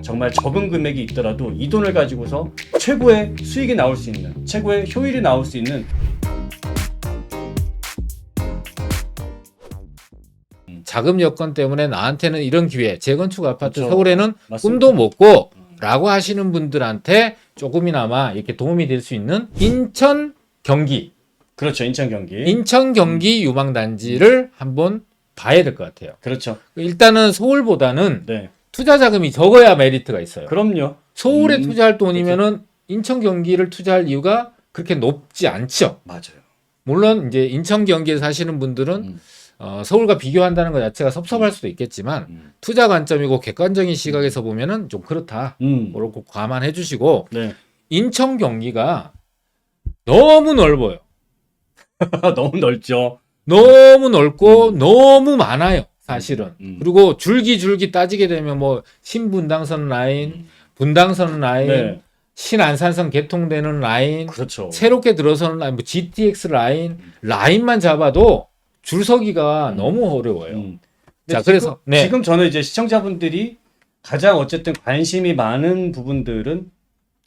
정말 적은 금액이 있더라도 이 돈을 가지고서 최고의 수익이 나올 수 있는, 최고의 효율이 나올 수 있는 자금 여건 때문에 나한테는 이런 기회, 재건축 아파트 그렇죠. 서울에는 맞습니다. 꿈도 못 꿔 라고 하시는 분들한테 조금이나마 이렇게 도움이 될 수 있는 인천 경기, 그렇죠. 인천 경기. 인천 경기 유망단지를 한번 봐야 될 것 같아요. 그렇죠. 일단은 서울보다는 네. 투자 자금이 적어야 메리트가 있어요. 그럼요. 서울에 투자할 돈이면은 인천 경기를 투자할 이유가 그렇게 높지 않죠. 맞아요. 물론 이제 인천 경기에 사시는 분들은 서울과 비교한다는 것 자체가 섭섭할 수도 있겠지만 투자 관점이고 객관적인 시각에서 보면은 좀 그렇다. 그렇고 감안해 주시고 네. 인천 경기가 너무 넓어요. 너무 넓죠. 너무 넓고 너무 많아요. 사실은. 그리고 줄기 따지게 되면 뭐 신분당선 라인, 분당선 라인, 네. 신안산선 개통되는 라인, 그렇죠. 새롭게 들어서는 라인, 뭐 GTX 라인만 잡아도 줄서기가 너무 어려워요. 자, 그래서 네. 지금 저는 이제 시청자분들이 가장 어쨌든 관심이 많은 부분들은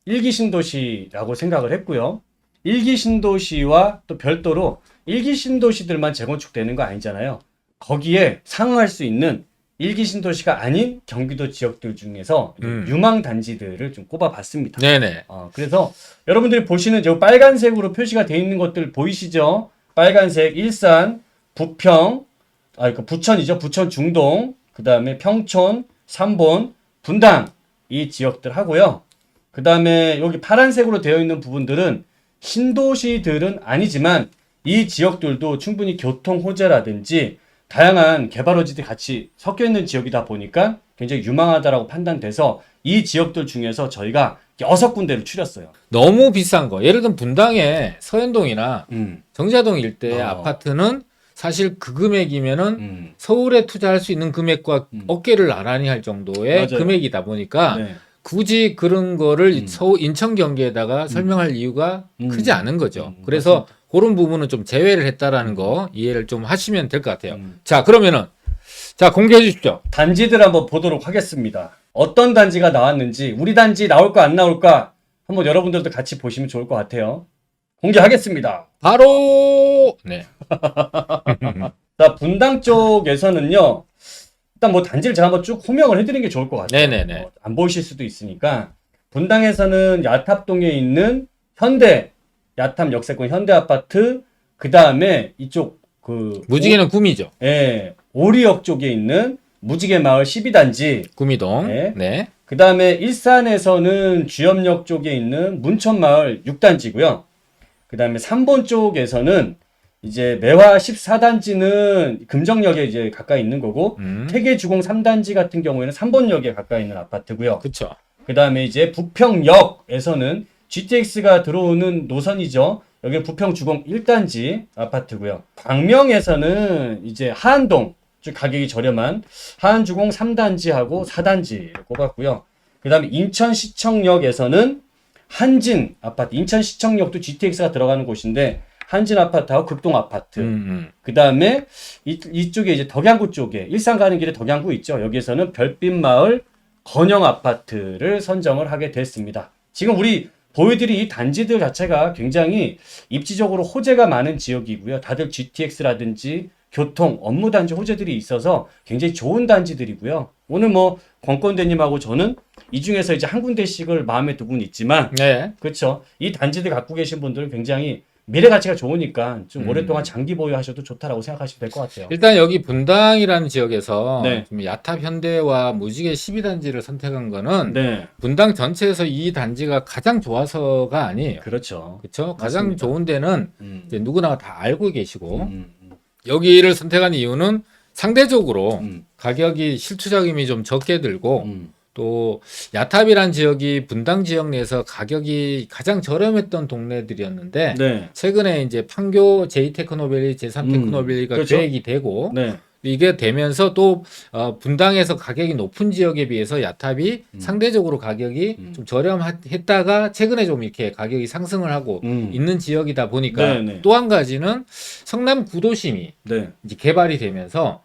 일기 신도시라고 생각을 했고요. 일기 신도시와 또 별도로 일기 신도시들만 재건축되는 거 아니잖아요. 거기에 상응할 수 있는 일기 신도시가 아닌 경기도 지역들 중에서 유망 단지들을 좀 꼽아봤습니다. 네네. 그래서 여러분들이 보시는 저 빨간색으로 표시가 되어 있는 것들 보이시죠? 빨간색 일산, 부평, 부천이죠. 부천 중동, 그 다음에 평촌, 삼본, 분당 이 지역들 하고요. 그 다음에 여기 파란색으로 되어 있는 부분들은 신도시들은 아니지만 이 지역들도 충분히 교통 호재라든지 다양한 개발호지들이 같이 섞여 있는 지역이다 보니까 굉장히 유망하다라고 판단돼서 이 지역들 중에서 저희가 6군데를 추렸어요. 너무 비싼 거. 예를 들면 분당의 서현동이나 정자동 일대의 아파트는 사실 그 금액이면은 서울에 투자할 수 있는 금액과 어깨를 나란히 할 정도의 맞아요. 금액이다 보니까 네. 굳이 그런 거를 인천 경기에다가 설명할 이유가 크지 않은 거죠. 그래서 그런 부분은 좀 제외를 했다라는 거 이해를 좀 하시면 될 것 같아요. 자, 그러면은 자, 공개해 주십시오. 단지들 한번 보도록 하겠습니다. 어떤 단지가 나왔는지, 우리 단지 나올까 안 나올까 한번 여러분들도 같이 보시면 좋을 것 같아요. 공개하겠습니다. 바로 네. 자, 분당 쪽에서는요. 일단 뭐 단지를 제가 한번 쭉 호명을 해드리는 게 좋을 것 같아요. 네네네. 안 보이실 수도 있으니까. 분당에서는 야탑동에 있는 현대, 야탑 역세권 현대아파트, 그 다음에 이쪽 무지개는 꿈이죠. 예, 오리역 쪽에 있는 무지개 마을 12단지. 구미동. 네. 네. 그 다음에 일산에서는 주염역 쪽에 있는 문천마을 6단지고요. 그 다음에 삼본 쪽에서는 이제 매화 14단지는 금정역에 이제 가까이 있는 거고, 태계주공 3단지 같은 경우에는 삼본역에 가까이 있는 아파트고요. 그렇죠. 그 다음에 이제 부평역에서는 GTX가 들어오는 노선이죠. 여기 부평주공 1단지 아파트고요. 광명에서는 이제 하안동, 좀 가격이 저렴한 하안주공 3단지하고 4단지를 꼽았고요. 그 다음에 인천시청역에서는 한진 아파트, 인천시청역도 GTX가 들어가는 곳인데 한진 아파트하고 극동 아파트. 그 다음에 이쪽에 이제 덕양구 쪽에 일산 가는 길에 덕양구 있죠. 여기에서는 별빛마을 건영 아파트를 선정을 하게 됐습니다. 지금 우리 보여드린 이 단지들 자체가 굉장히 입지적으로 호재가 많은 지역이고요. 다들 GTX라든지 교통, 업무 단지 호재들이 있어서 굉장히 좋은 단지들이고요. 오늘 뭐 권권대님하고 저는 이 중에서 이제 한 군데씩을 마음에 두고는 있지만, 네. 그렇죠. 이 단지들 갖고 계신 분들은 굉장히 미래 가치가 좋으니까 좀 오랫동안 장기 보유하셔도 좋다라고 생각하시면 될 것 같아요. 일단 여기 분당이라는 지역에서 네. 좀 야탑 현대와 무지개 12단지를 선택한 거는 네, 분당 전체에서 이 단지가 가장 좋아서가 아니에요. 그렇죠. 그렇죠? 가장 맞습니다. 좋은 데는 이제 누구나 다 알고 계시고 음, 여기를 선택한 이유는 상대적으로 가격이 실투자금이 좀 적게 들고 또 야탑이란 지역이 분당 지역 내에서 가격이 가장 저렴했던 동네들이었는데 네, 최근에 이제 판교 제2테크노밸리, 제3테크노밸리가 그렇죠. 계획이 되고 네, 이게 되면서 또 분당에서 가격이 높은 지역에 비해서 야탑이 상대적으로 가격이 좀 저렴했다가 최근에 좀 이렇게 가격이 상승을 하고 있는 지역이다 보니까 네, 네. 또 한 가지는 성남 구도심이 네, 이제 개발이 되면서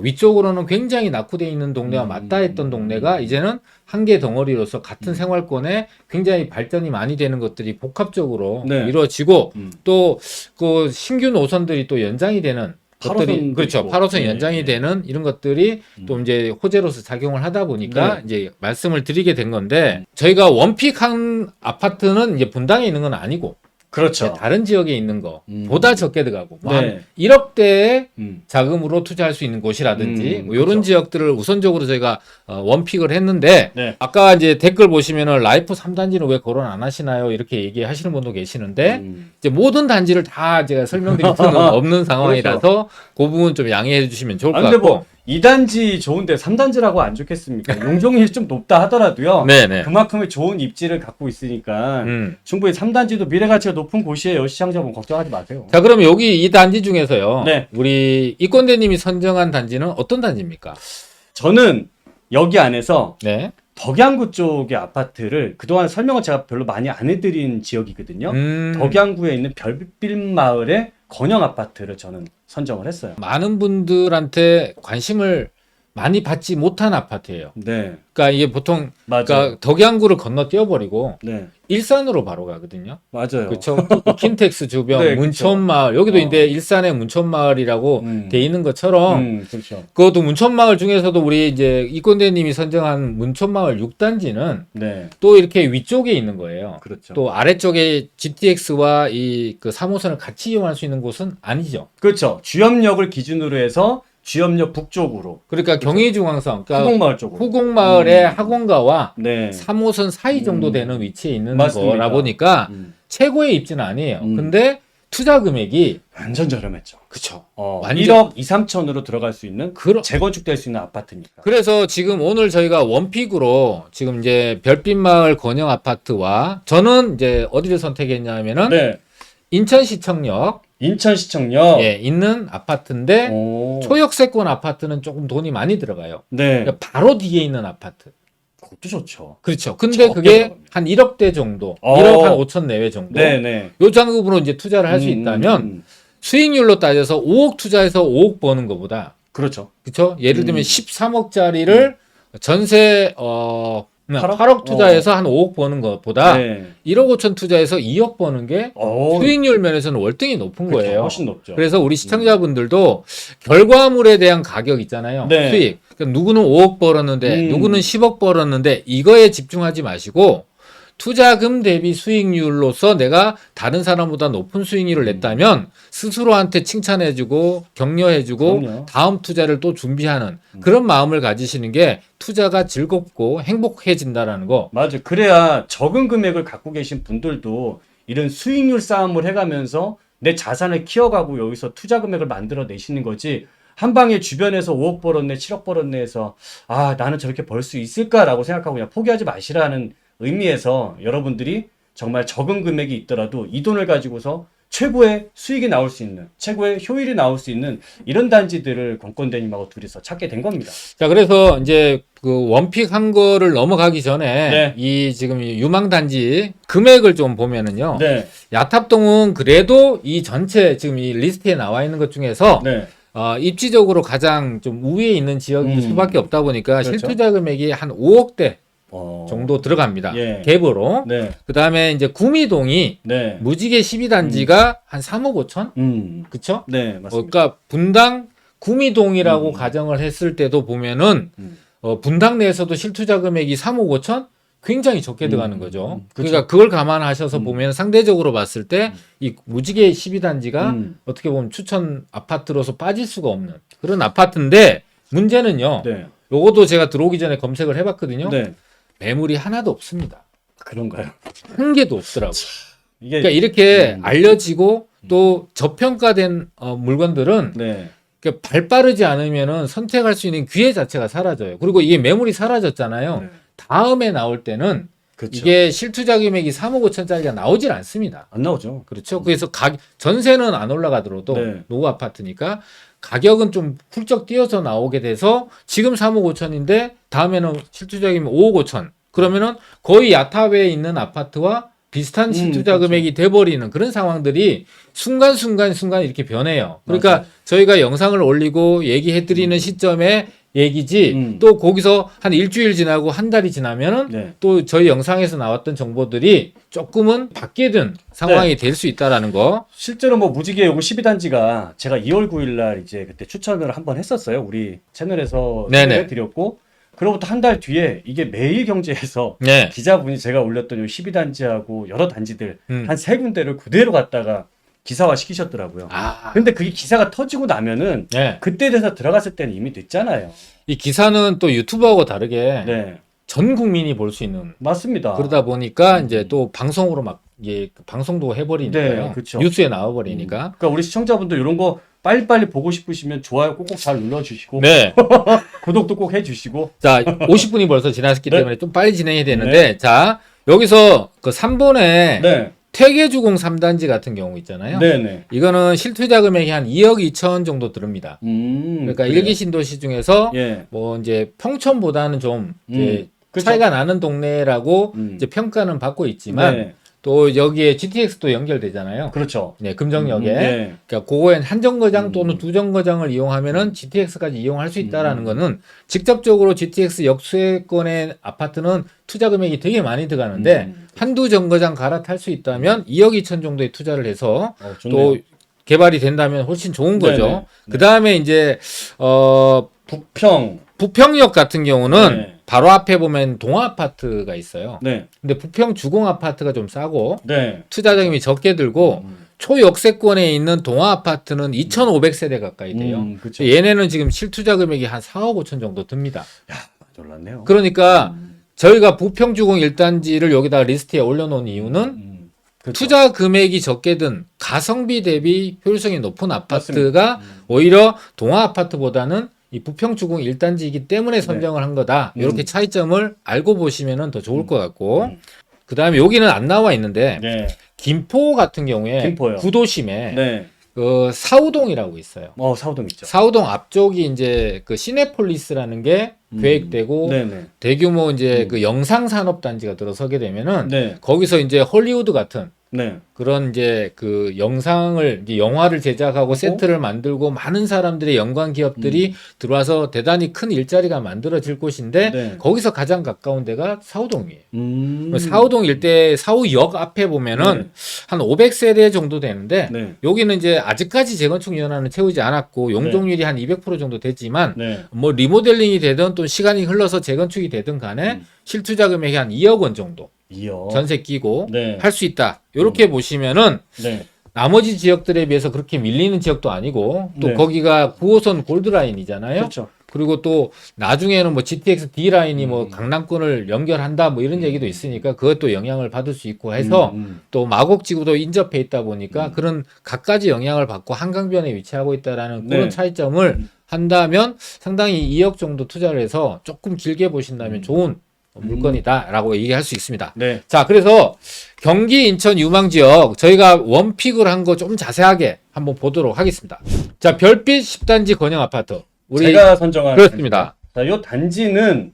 위쪽으로는 굉장히 낙후되어 있는 동네와 맞닿아 했던 동네가 이제는 한 개 덩어리로서 같은 생활권에 굉장히 발전이 많이 되는 것들이 복합적으로 네. 이루어지고 또 그 신규 노선들이 또 연장이 되는 것들이 8호선도 그렇죠. 있고. 8호선 네, 연장이 네. 되는 이런 것들이 또 이제 호재로서 작용을 하다 보니까 네. 이제 말씀을 드리게 된 건데 저희가 원픽한 아파트는 이제 분당에 있는 건 아니고 그렇죠. 이제 다른 지역에 있는 거 보다 적게 들어가고 뭐 네. 한 1억대의 음. 자금으로 투자할 수 있는 곳이라든지 뭐 이런 그렇죠. 지역들을 우선적으로 저희가 원픽을 했는데 네. 아까 이제 댓글 보시면은 라이프 3단지는 왜 거론 안 하시나요? 이렇게 얘기하시는 분도 계시는데 이제 모든 단지를 다 제가 설명드릴 수는 없는 상황이라서 그 부분 좀 양해해 주시면 좋을 것 근데 같고. 뭐 2단지 좋은데 3단지라고 안 좋겠습니까? 용적률이 좀 높다 하더라도요. 네네. 그만큼의 좋은 입지를 갖고 있으니까 충분히 3단지도 미래 가치가 높은 곳이에요. 시청자분 걱정하지 마세요. 자, 그러면 여기 이 단지 중에서요. 네. 우리 이권대님이 선정한 단지는 어떤 단지입니까? 저는 여기 안에서 네. 덕양구 쪽의 아파트를 그동안 설명을 제가 별로 많이 안 해드린 지역이거든요. 덕양구에 있는 별빛 마을의 건영 아파트를 저는 선정을 했어요. 많은 분들한테 관심을 많이 받지 못한 아파트예요. 네, 그러니까 이게 보통 맞아요. 그러니까 덕양구를 건너뛰어버리고 네, 일산으로 바로 가거든요. 맞아요. 그렇죠. 킨텍스 주변 네, 문천마을 여기도 이제 일산의 문천마을이라고 돼 있는 것처럼 그렇죠. 그것도 문천마을 중에서도 우리 이제 이권대님이 선정한 문천마을 6단지는 네, 또 이렇게 위쪽에 있는 거예요. 그렇죠. 또 아래쪽에 GTX와 이 그 3호선을 같이 이용할 수 있는 곳은 아니죠. 그렇죠. 주염역을 기준으로 해서 주염역 북쪽으로 그러니까 경의중앙선, 그러니까 후곡마을 쪽으로. 후곡마을의 학원가와 네, 3호선 사이 정도 되는 위치에 있는 맞습니다. 거라 보니까 음. 최고의 입지는 아니에요. 근데 투자 금액이 완전 저렴했죠. 그쵸. 완전 1억 2, 3천으로 들어갈 수 있는 재건축될 수 있는 아파트니까. 그래서 지금 오늘 저희가 원픽으로 지금 이제 별빛마을 건영 아파트와 저는 이제 어디를 선택했냐면은 네, 인천시청역 인천시청역. 예, 있는 아파트인데 오. 초역세권 아파트는 조금 돈이 많이 들어가요. 네, 그러니까 바로 뒤에 있는 아파트. 그것도 좋죠. 그렇죠. 근데 적게 그게 들어갑니다. 한 1억대 정도, 어. 1억 한 5천 내외 정도. 네, 네. 요 장급으로 이제 투자를 할 수 있다면 수익률로 따져서 5억 투자해서 5억 버는 것보다 그렇죠. 그렇죠? 예를 들면 13억짜리를 전세 8억 투자해서 한 5억 버는 것보다 네. 1억 5천 투자해서 2억 버는 게 수익률 면에서는 월등히 높은 그렇죠. 거예요. 훨씬 높죠. 그래서 우리 시청자분들도 결과물에 대한 가격 있잖아요. 네. 수익. 그러니까 누구는 5억 벌었는데 누구는 10억 벌었는데 이거에 집중하지 마시고 투자금 대비 수익률로서 내가 다른 사람보다 높은 수익률을 냈다면 스스로한테 칭찬해주고 격려해주고 그럼요. 다음 투자를 또 준비하는 그런 마음을 가지시는 게 투자가 즐겁고 행복해진다라는 거. 맞아. 그래야 적은 금액을 갖고 계신 분들도 이런 수익률 싸움을 해가면서 내 자산을 키워가고 여기서 투자 금액을 만들어 내시는 거지. 한 방에 주변에서 5억 벌었네, 7억 벌었네 해서 아, 나는 저렇게 벌 수 있을까라고 생각하고 그냥 포기하지 마시라는 의미에서 여러분들이 정말 적은 금액이 있더라도 이 돈을 가지고서 최고의 수익이 나올 수 있는, 최고의 효율이 나올 수 있는 이런 단지들을 권권대님하고 둘이서 찾게 된 겁니다. 자, 그래서 이제 그 원픽 한 거를 넘어가기 전에 네. 이 지금 이 유망단지 금액을 좀 보면은요. 네, 야탑동은 그래도 이 전체 지금 이 리스트에 나와 있는 것 중에서 네, 입지적으로 가장 좀 우위에 있는 지역일 수밖에 없다 보니까 그렇죠. 실투자 금액이 한 5억대 정도 들어갑니다. 예. 갭으로. 네, 그 다음에 이제 구미동이 네, 무지개 12단지가 한 3억 5천? 그쵸? 네, 맞습니다. 그러니까 분당 구미동이라고 가정을 했을 때도 보면은 분당 내에서도 실투자 금액이 3억 5천? 굉장히 적게 들어가는 거죠. 그러니까 그걸 감안하셔서 보면 상대적으로 봤을 때 이 무지개 12단지가 어떻게 보면 추천 아파트로서 빠질 수가 없는 그런 아파트인데 문제는요. 네, 요것도 제가 들어오기 전에 검색을 해봤거든요. 네, 매물이 하나도 없습니다. 그런가요? 한 개도 없더라고. 이게 그러니까 이렇게 알려지고 또 저평가된 물건들은 네, 그러니까 발 빠르지 않으면은 선택할 수 있는 기회 자체가 사라져요. 그리고 이게 매물이 사라졌잖아요. 네. 다음에 나올 때는 그렇죠. 이게 실투자 금액이 3억 5천짜리가 나오질 않습니다. 안 나오죠. 그렇죠. 그래서 전세는 안 올라가더라도 네. 노후 아파트니까 가격은 좀 훌쩍 뛰어서 나오게 돼서 지금 3억 5천인데 다음에는 실투자금이 5억 5천. 그러면은 거의 야탑에 있는 아파트와 비슷한 실투자 그렇죠. 금액이 돼버리는 그런 상황들이 순간 이렇게 변해요. 그러니까 맞아요. 저희가 영상을 올리고 얘기해드리는 시점에 얘기지 또 거기서 한 일주일 지나고 한 달이 지나면은 네. 또 저희 영상에서 나왔던 정보들이 조금은 바뀌는 상황이 될 수 있다라는 거. 실제로 뭐 무지개 요거 12단지가 제가 2월 9일 날 이제 그때 추천을 한번 했었어요. 우리 채널에서 네네. 해드렸고, 그로부터 한 달 뒤에 이게 매일경제에서 네. 기자분이 제가 올렸던 요 12단지하고 여러 단지들 한 3군데를 그대로 갖다가 기사화 시키셨더라고요. 아, 근데 그게 기사가 터지고 나면은 네. 그때 돼서 들어갔을 때는 이미 됐잖아요. 이 기사는 또 유튜브하고 다르게 네. 전 국민이 볼 수 있는 맞습니다. 그러다 보니까 이제 또 방송으로 막 이게 방송도 해버리니까요. 네, 그쵸. 뉴스에 나와버리니까. 그러니까 우리 시청자분들 이런 거 빨리빨리 보고 싶으시면 좋아요 꼭꼭 잘 눌러주시고 네. 구독도 꼭 해주시고. 자, 50분이 벌써 지났기 네. 때문에 좀 빨리 진행해야 되는데, 자, 여기서 그 3번에 네. 태계주공 3단지 같은 경우 있잖아요. 네네. 이거는 실투자 금액이 한 2억 2천 정도 들읍니다. 그러니까 그래요. 일기 신도시 중에서 예. 뭐 이제 평촌보다는 좀 이제 그쵸. 차이가 나는 동네라고 음. 이제 평가는 받고 있지만 네. 또 여기에 GTX도 연결되잖아요. 그렇죠. 네, 금정역에. 네. 그러니까 그거엔 한 정거장 또는 두 정거장을 이용하면은 GTX까지 이용할 수 있다라는 거는 직접적으로 GTX 역세권의 아파트는 투자 금액이 되게 많이 들어가는데 한두 정거장 갈아탈 수 있다면 2억 2천 정도의 투자를 해서 좋네요. 또 개발이 된다면 훨씬 좋은 거죠. 네네. 네. 그다음에 이제 부평역 같은 경우는 네. 바로 앞에 보면 동아 아파트가 있어요. 네. 근데 부평 주공 아파트가 좀 싸고 네. 투자 자금이 적게 들고 초역세권에 있는 동아 아파트는 2,500세대 가까이 돼요. 그쵸. 얘네는 지금 실투자 금액이 한 4억 5천 정도 듭니다. 놀랐네요. 그러니까 저희가 부평 주공 1단지를 여기다 리스트에 올려놓은 이유는 그쵸. 투자 금액이 적게 든 가성비 대비 효율성이 높은 아파트가 오히려 동아 아파트보다는 이 부평 주공 1단지이기 때문에 선정을 한 거다. 이렇게 차이점을 알고 보시면 더 좋을 것 같고 그 다음에 여기는 안 나와 있는데 네. 김포 같은 경우에 김포요. 구도심에 네. 그 사우동이라고 있어요. 사우동 있죠. 사우동 앞쪽이 이제 그 시네폴리스라는 게 계획되고 네네. 대규모 이제 그 영상 산업 단지가 들어서게 되면은 네. 거기서 이제 헐리우드 같은 네. 그런 이제 그 영상을 이제 영화를 제작하고 세트를 만들고 많은 사람들의 연관 기업들이 들어와서 대단히 큰 일자리가 만들어질 곳인데 네. 거기서 가장 가까운 데가 사우동이에요. 사 사우동 일대 사우역 앞에 보면은 한 500세대 정도 되는데 네. 여기는 이제 아직까지 재건축 연한은 채우지 않았고 용적률이 한 200% 정도 됐지만 네. 뭐 리모델링이 되든 또 시간이 흘러서 재건축이 되든 간에 실투자 금액이 한 2억 원 정도 이어. 전세 끼고 네. 할 수 있다. 이렇게 보시면은 네. 나머지 지역들에 비해서 그렇게 밀리는 지역도 아니고 또 네. 거기가 9호선 골드라인이잖아요. 그렇죠. 그리고 또 나중에는 뭐 GTX D 라인이 뭐 강남권을 연결한다 뭐 이런 얘기도 있으니까 그것도 영향을 받을 수 있고 해서 또 마곡지구도 인접해 있다 보니까 그런 갖가지 영향을 받고 한강변에 위치하고 있다라는 네. 그런 차이점을 한다면 상당히 2억 정도 투자를 해서 조금 길게 보신다면 좋은 물건이다라고 얘기할 수 있습니다. 네. 자, 그래서 경기 인천 유망 지역 저희가 원픽을 한 거 좀 자세하게 한번 보도록 하겠습니다. 자, 별빛 10단지 건영 아파트. 우리 제가 선정한 그렇습니다. 자, 요 단지는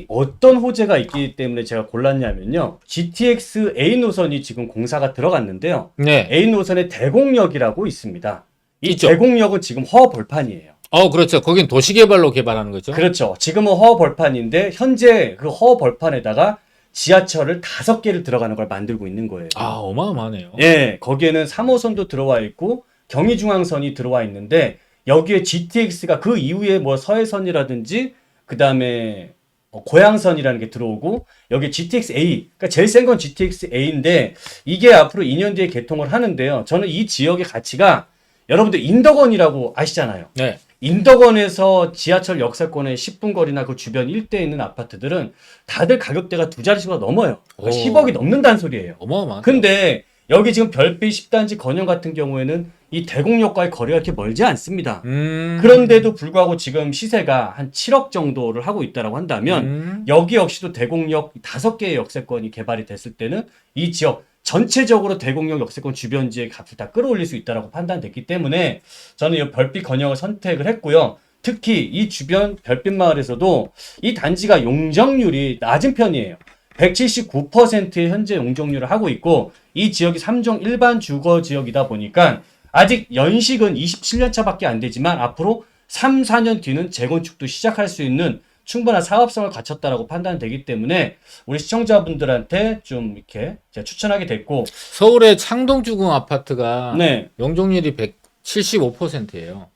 어떤 호재가 있기 때문에 제가 골랐냐면요. GTX A 노선이 지금 공사가 들어갔는데요. 네. A 노선에 대곡역이라고 있습니다. 이 있죠. 대곡역은 지금 허벌판이에요. 그렇죠. 거긴 도시개발로 개발하는 거죠. 그렇죠. 지금은 허벌판인데 현재 그 허벌판에다가 지하철을 5개를 들어가는 걸 만들고 있는 거예요. 어마어마하네요. 예, 거기에는 3호선도 들어와 있고 경의중앙선이 들어와 있는데 여기에 GTX가 그 이후에 뭐 서해선이라든지 그 다음에 고양선이라는 게 들어오고 여기 GTX A, 그러니까 제일 센 건 GTX A인데 이게 앞으로 2년 뒤에 개통을 하는데요. 저는 이 지역의 가치가 여러분들 인덕원이라고 아시잖아요. 네. 인덕원에서 지하철 역세권의 10분 거리나 그 주변 일대에 있는 아파트들은 다들 가격대가 두 자릿수가 넘어요. 그러니까 10억이 넘는다는 소리예요. 어마어마하네요. 근데 여기 지금 별빛 10단지 건영 같은 경우에는 이 대곡역과의 거리가 이렇게 멀지 않습니다. 그런데도 불구하고 지금 시세가 한 7억 정도를 하고 있다고 한다면 여기 역시도 대곡역 5개의 역세권이 개발이 됐을 때는 이 지역 전체적으로 대곡역 역세권 주변지의 값을 다 끌어올릴 수 있다고 판단됐기 때문에 저는 이 별빛 건영을 선택을 했고요. 특히 이 주변 별빛 마을에서도 이 단지가 용적률이 낮은 편이에요. 179%의 현재 용적률을 하고 있고 이 지역이 3종 일반 주거 지역이다 보니까 아직 연식은 27년 차밖에 안 되지만 앞으로 3, 4년 뒤는 재건축도 시작할 수 있는 충분한 사업성을 갖췄다라고 판단되기 때문에 우리 시청자분들한테 좀 이렇게 제가 추천하게 됐고 서울의 창동주공 아파트가 네. 용적률이 175%예요.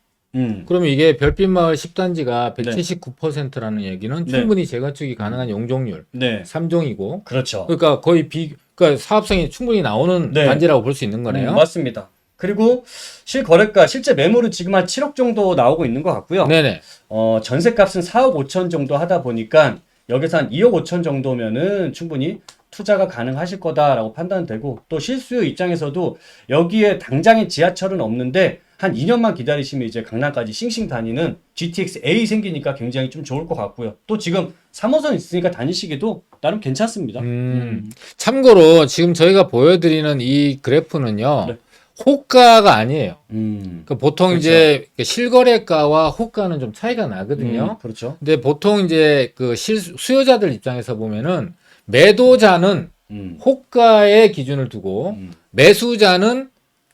그러면 이게 별빛마을 10단지가 179%라는 얘기는 충분히 재건축이 가능한 용적률 네. 3종이고 그렇죠. 그러니까 거의 그러니까 사업성이 충분히 나오는 네. 단지라고 볼 수 있는 거네요. 맞습니다. 그리고 실거래가 실제 매물은 지금 한 7억 정도 나오고 있는 것 같고요. 네네. 전세값은 4억 5천 정도 하다 보니까 여기서 한 2억 5천 정도면은 충분히 투자가 가능하실 거다라고 판단되고 또 실수요 입장에서도 여기에 당장의 지하철은 없는데 한 2년만 기다리시면 이제 강남까지 싱싱 다니는 GTX A 생기니까 굉장히 좀 좋을 것 같고요. 또 지금 3호선 있으니까 다니시기도 나름 괜찮습니다. 참고로 지금 저희가 보여드리는 이 그래프는요. 네. 호가가 아니에요. 그러니까 보통 그렇죠. 이제 실거래가와 호가는 좀 차이가 나거든요. 그렇죠. 근데 보통 이제 그 수요자들 입장에서 보면은 매도자는 호가의 기준을 두고 매수자는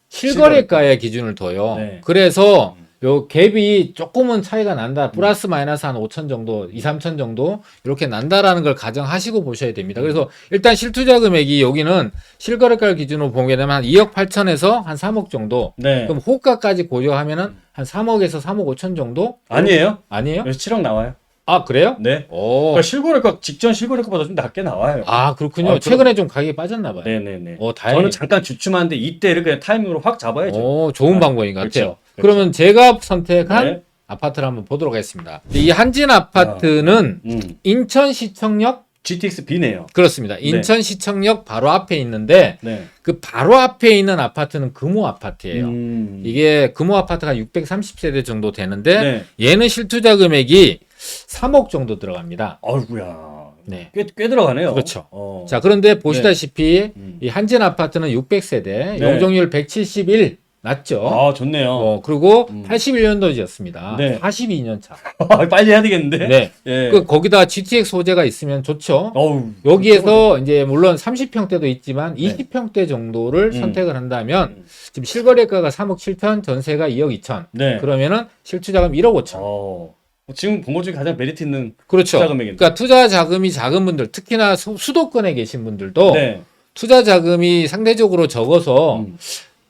실거래가의 기준을 둬요. 네. 그래서 요 갭이 조금은 차이가 난다. 플러스 마이너스 한 5천 정도, 2, 3천 정도 이렇게 난다라는 걸 가정하시고 보셔야 됩니다. 그래서 일단 실투자 금액이 여기는 실거래가를 기준으로 보게 되면 한 2억 8천에서 한 3억 정도. 네. 그럼 호가까지 고려하면은 한 3억에서 3억 5천 정도? 아니에요. 아니에요? 여기서 7억 나와요. 아, 그래요? 네. 오. 그러니까 실거래가 직전 실거래가보다 좀 낮게 나와요. 아, 그렇군요. 아, 최근에 좀 가격이 빠졌나 봐요. 네네네. 다행이네. 저는 잠깐 주춤하는데 이때를 그냥 타이밍으로 확 잡아야죠. 좋은 아, 방법인 것 같아요. 그렇죠. 그러면 제가 선택한 네. 아파트를 한번 보도록 하겠습니다. 이 한진 아파트는 인천시청역 GTX B네요. 그렇습니다. 인천시청역 바로 앞에 있는데 네. 그 바로 앞에 있는 아파트는 금호 아파트예요. 이게 금호 아파트가 630세대 정도 되는데 네. 얘는 실투자 금액이 3억 정도 들어갑니다. 아이고야. 네. 꽤 들어가네요. 그렇죠. 자, 그런데 보시다시피 네. 이 한진 아파트는 600세대, 네. 용적률 171 낮죠. 아, 좋네요. 그리고 81년도지였습니다. 네. 42년 차. 빨리 해야 되겠는데? 네. 예. 거기다 GTX 소재가 있으면 좋죠. 어우, 여기에서 이제 물론 30평대도 있지만 네. 20평대 정도를 선택을 한다면 지금 실거래가가 3억 7천, 전세가 2억 2천. 네. 그러면은 실투자금 1억 5천. 지금 본 것 중에 가장 메리트 있는 그렇죠. 투자 금액인데. 그러니까 투자 자금이 작은 분들, 특히나 수도권에 계신 분들도 네. 투자 자금이 상대적으로 적어서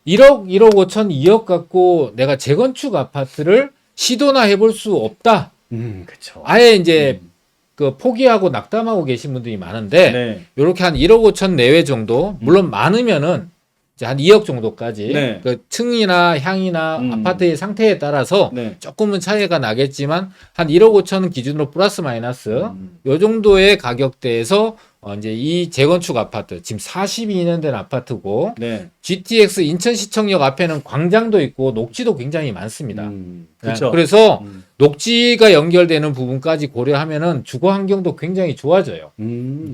1억, 1억 5천, 2억 갖고 내가 재건축 아파트를 시도나 해볼 수 없다. 그쵸. 아예 이제 그 포기하고 낙담하고 계신 분들이 많은데 네. 이렇게 한 1억 5천 내외 정도 물론 많으면은 이제 한 2억 정도까지 네. 그 층이나 향이나 아파트의 상태에 따라서 네. 조금은 차이가 나겠지만 한 1억 5천 기준으로 플러스 마이너스 요 정도의 가격대에서 이제 이 재건축 아파트 지금 42년 된 아파트고 네. GTX 인천시청역 앞에는 광장도 있고 녹지도 굉장히 많습니다. 그렇죠. 그래서 녹지가 연결되는 부분까지 고려하면은 주거 환경도 굉장히 좋아져요.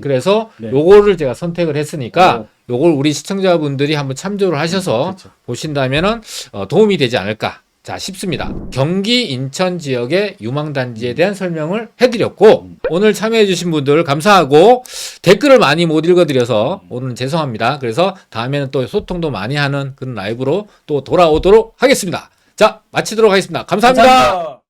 그래서 네. 요거를 제가 선택을 했으니까 요걸 우리 시청자분들이 한번 참조를 하셔서 그렇죠. 보신다면은 도움이 되지 않을까 싶습니다. 경기 인천 지역의 유망단지에 대한 설명을 해드렸고 오늘 참여해주신 분들 감사하고 댓글을 많이 못 읽어드려서 오늘은 죄송합니다. 그래서 다음에는 또 소통도 많이 하는 그런 라이브로 또 돌아오도록 하겠습니다. 자, 마치도록 하겠습니다. 감사합니다. 감사합니다.